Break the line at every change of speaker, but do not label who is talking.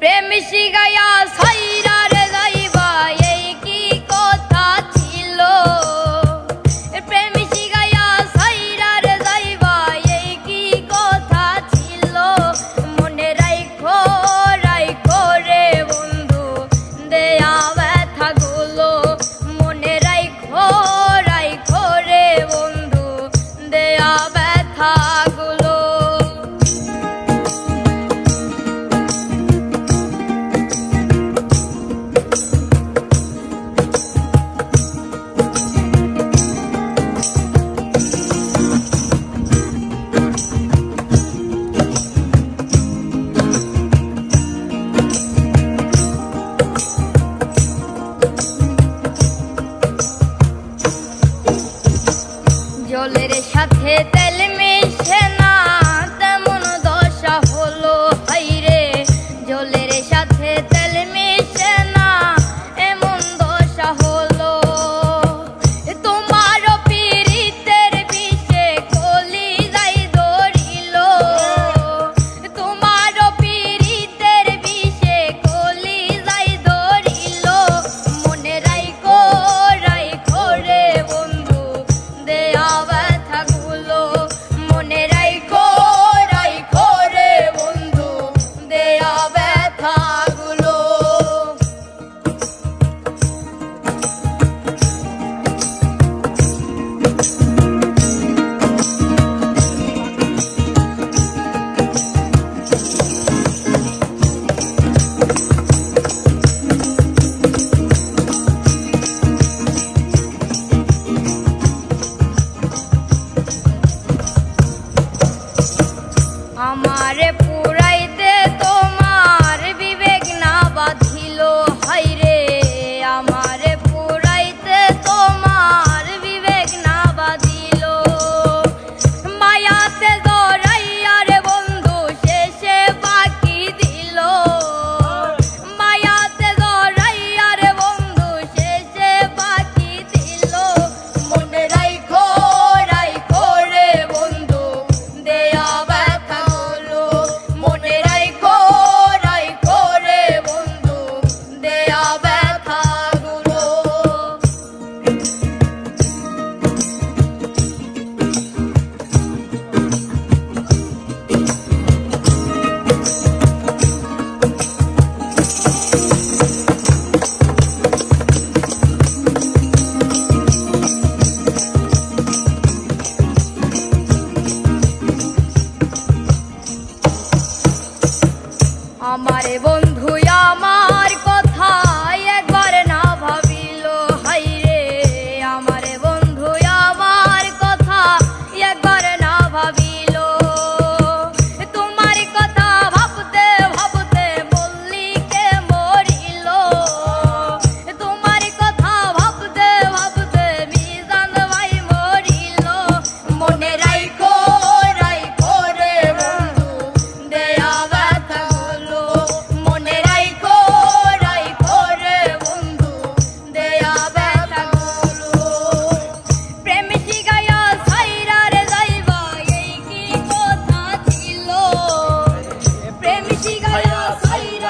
প্রেম শিখাইয়া সাইরার যাইবা এই কি কথা ছিল। প্রেম শিখাইয়া সাইরার যাইবা এই কি কথা ছিল। মনে রাইখো রাইখো রে বন্ধু দেয়া ব্যথাগুলো। মনে রাইখো রাইখো রে বন্ধু দেয়া ব্যথাগুলো। জলের সাথে তেল মিশে না তেমন দশা হলো হাইরে। জলের সাথে তেল মিশে না এমন দশা হলো। তোমার পীড়িতের বিষে কলি যাই ধরিল। তোমার পীড়িতের বিষে কলি যাই ধরিল। মনে রাইখো রাইখো রে বন্ধু দেয়া ব্যথাগুলো। মনে রাইখো রাইখো রে বন্ধু দেয়া ব্যথাগুলো। আমারে পুরাইতে তোমার বিবেক না বাঁধিল হাইরে। আমারে পুরাইতে তোমার বিবেক না বাঁধিল। মায়াতে জড়াইয়া রে বন্ধু শেষে বাকি দিল। মায়াতে জড়াইয়া রে বন্ধু শেষে বাকি দিল। মনে রাইখো রাইখো রে বন্ধু দেয়া ব্যথাগুলো। মনে রাইখো রাইখো রে বন্ধু দেয়া ব্যথাগুলো। আমারে বন্ধু আমার কথা একবার না ভাবিল হাইরে। আমারে বন্ধু আমার কথা একবার না ভাবিল। তোমার কথা ভাবতে ভাবতে মল্লিকে মরিল। তোমার কথা ভাবতে ভাবতে মিজান ভাই মরিল। মনে রাইখো রাইখো রে বন্ধু দেয়া ব্যথাগুলো। মনে রাইখো রাইখো রে বন্ধু দেয়া ব্যথাগুলো। প্রেম শিখাইয়া সাইরার যাইবা এই কি কথা ছিল। প্রেম শিখাইয়া সাইরা